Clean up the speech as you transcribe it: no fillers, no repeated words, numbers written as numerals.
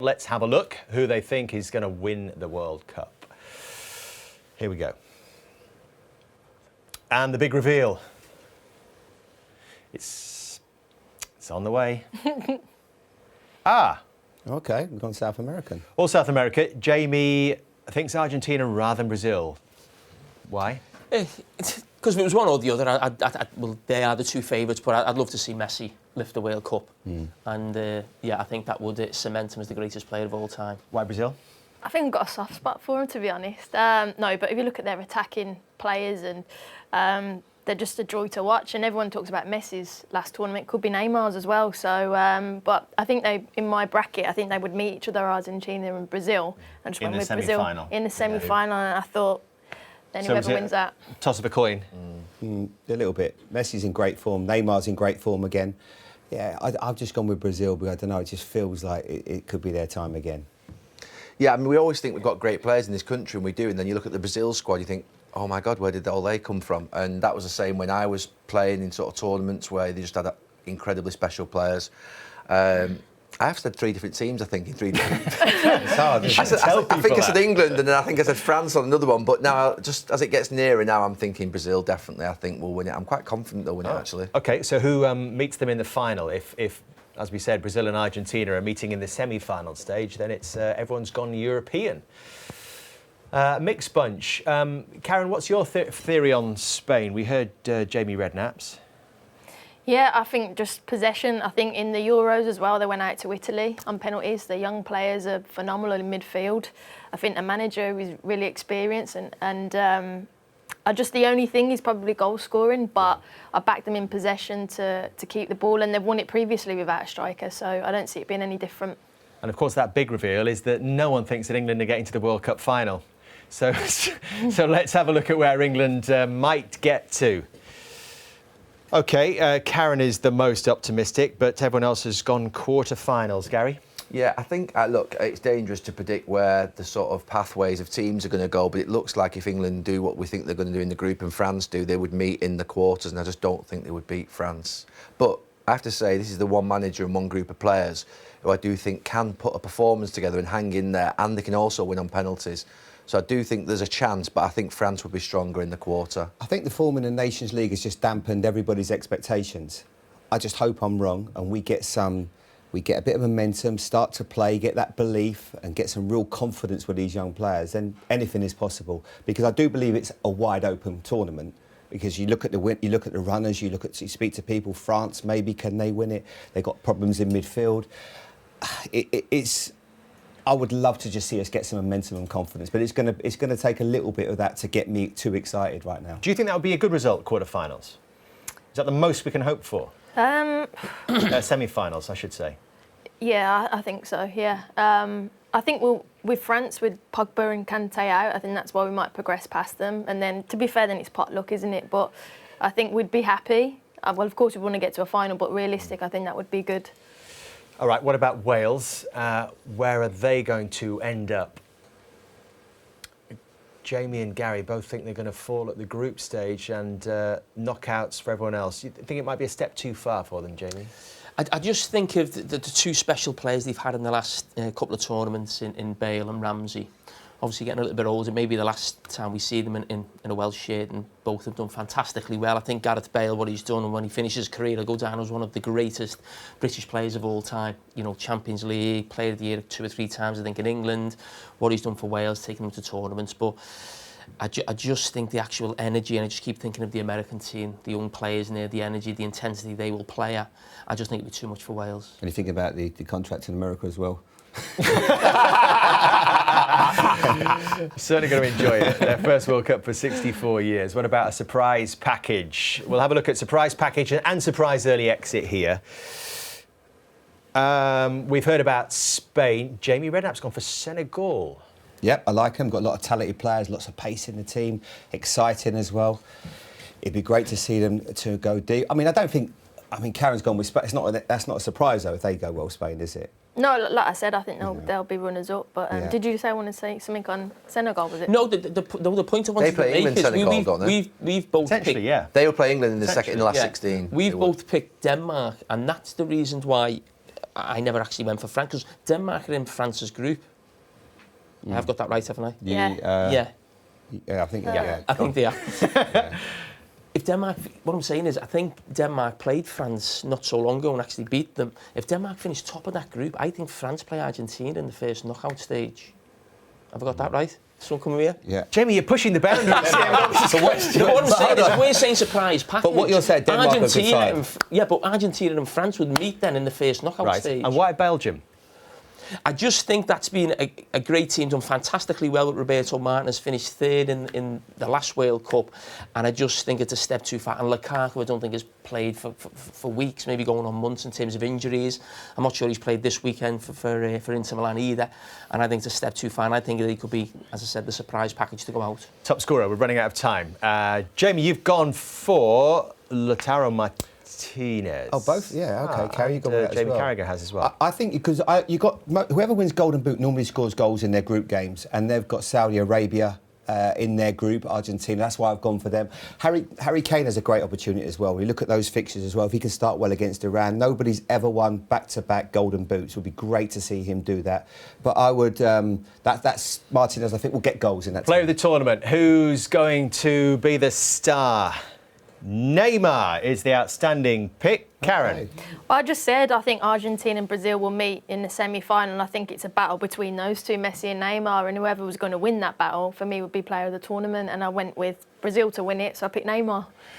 Let's have a look who they think is going to win the World Cup. Here we go. And the big reveal. It's on the way. OK, we've gone South American. All South America. Jamie thinks Argentina rather than Brazil. Why? Because if it was one or the other, well, they are the two favourites, but I'd love to see Messi lift the World Cup. And, yeah, I think that would cement him as the greatest player of all time. Why Brazil? I think I've got a soft spot for him, to be honest. No, but if you look at their attacking players, and they're just a joy to watch. And everyone talks about Messi's last tournament. Could be Neymar's as well. So, but I think in my bracket, I think they would meet each other, Argentina and Brazil. And just went with Brazil in the semi-final. And I thought, then whoever wins that. Toss of a coin. A little bit. Messi's in great form. Neymar's in great form again. Yeah, I've just gone with Brazil, but I don't know. It just feels like it could be their time again. Yeah, I mean, we always think we've got great players in this country, and we do. And then you look at the Brazil squad, you think, oh my God, where did all they come from? And that was the same when I was playing in sort of tournaments where they just had incredibly special players. I have said 3 different teams, I think, in 3 different... It's hard. I think I said England, and then I think I said France on another one. But now, just as it gets nearer now, I'm thinking Brazil definitely, I think, will win it. I'm quite confident they'll win it, actually. OK, so who meets them in the final? If, as we said, Brazil and Argentina are meeting in the semi-final stage, then it's everyone's gone European. Mixed bunch. Karen, what's your theory on Spain? We heard Jamie Redknapp's. Yeah, I think just possession. I think in the Euros as well, they went out to Italy on penalties. The young players are phenomenal in midfield. I think the manager is really experienced, and just the only thing is probably goal scoring, but I backed them in possession to keep the ball, and they've won it previously without a striker, so I don't see it being any different. And of course, that big reveal is that no one thinks that England are getting to the World Cup final. So let's have a look at where England might get to. OK, Karen is the most optimistic, but everyone else has gone quarter-finals. Gary? Yeah, I think, look, it's dangerous to predict where the sort of pathways of teams are going to go, but it looks like if England do what we think they're going to do in the group and France do, they would meet in the quarters, and I just don't think they would beat France. But I have to say, this is the one manager and one group of players who I do think can put a performance together and hang in there, and they can also win on penalties. So I do think there's a chance, but I think France would be stronger in the quarter. I think the form in the Nations League has just dampened everybody's expectations. I just hope I'm wrong and we get a bit of momentum, start to play, get that belief and get some real confidence with these young players, then anything is possible. Because I do believe it's a wide open tournament. Because you look at the runners, you speak to people, France, maybe, can they win it? They've got problems in midfield. I would love to just see us get some momentum and confidence, but it's going to take a little bit of that to get me too excited right now. Do you think that would be a good result, quarter-finals? Is that the most we can hope for? Semi-finals, I should say. Yeah, I think so, yeah. I think with France, with Pogba and Kante out, I think that's why we might progress past them. And then, to be fair, then it's pot luck, isn't it? But I think we'd be happy. Well, of course, we want to get to a final, but realistic, I think that would be good. All right, what about Wales? Where are they going to end up? Jamie and Gary both think they're going to fall at the group stage and knockouts for everyone else. You think it might be a step too far for them, Jamie? I just think of the two special players they've had in the last couple of tournaments in Bale and Ramsey. Obviously getting a little bit older, maybe the last time we see them in a Welsh shirt, and both have done fantastically well. I think Gareth Bale, what he's done, and when he finishes his career, he'll go down as one of the greatest British players of all time. You know, Champions League, Player of the Year 2 or 3 times, I think, in England. What he's done for Wales, taking them to tournaments. But I just think the actual energy, and I just keep thinking of the American team, the young players in there, the energy, the intensity they will play at. I just think it'll be too much for Wales. And you think about the contract in America as well. Certainly going to enjoy it. Their first World Cup for 64 years. What about a surprise package? We'll have a look at surprise package and surprise early exit here. We've heard about Spain. Jamie Redknapp's gone for Senegal. Yep, I like them. Got a lot of talented players, lots of pace in the team, exciting as well. It'd be great to see them to go deep. I mean, Karen's gone with Spain. That's not a surprise, though, if they go well, Spain, is it? No, like I said, I think they'll be runners-up. But did you want to say something on Senegal, was it? No, the point I wanted to make England, is Senegal, don't they? we've both picked... yeah. They will play England in the last 16. We've both picked Denmark, and that's the reason why I never actually went for France, because Denmark are in France's group. I've got that right, haven't I? Yeah. Yeah, I think. Yeah. I think they are. Yeah. If Denmark, what I'm saying is, I think Denmark played France not so long ago and actually beat them. If Denmark finished top of that group, I think France play Argentina in the first knockout stage. Have I got that right? Someone come here? Yeah. Jamie, you're pushing the boundaries. No, what I'm saying is, if we're saying surprise package, But what you're saying, Denmark are a good Argentina side. but Argentina and France would meet then in the first knockout Right. stage. And why Belgium? I just think that's been a great team, done fantastically well with Roberto Martinez, finished third in the last World Cup, and I just think it's a step too far. And Lukaku, I don't think has played for weeks, maybe going on months in terms of injuries. I'm not sure he's played this weekend for Inter Milan either, and I think it's a step too far, and I think that he could be, as I said, the surprise package to go out. Top scorer, we're running out of time. Jamie, you've gone for Lautaro Martinez. Oh, both? Yeah, OK. Carrie, you got that Jamie as well. Carragher has as well. I think because you got whoever wins Golden Boot normally scores goals in their group games, and they've got Saudi Arabia in their group, Argentina. That's why I've gone for them. Harry Kane has a great opportunity as well. We look at those fixtures as well. If he can start well against Iran, nobody's ever won back-to-back Golden Boots. It would be great to see him do that. But I would that's Martinez. I think will get goals in that. Player team. of the tournament, who's going to be the star? Neymar is the outstanding pick. Karen. Okay. Well, I just said I think Argentina and Brazil will meet in the semi-final, and I think it's a battle between those two, Messi and Neymar, and whoever was going to win that battle for me would be player of the tournament, and I went with Brazil to win it, so I picked Neymar.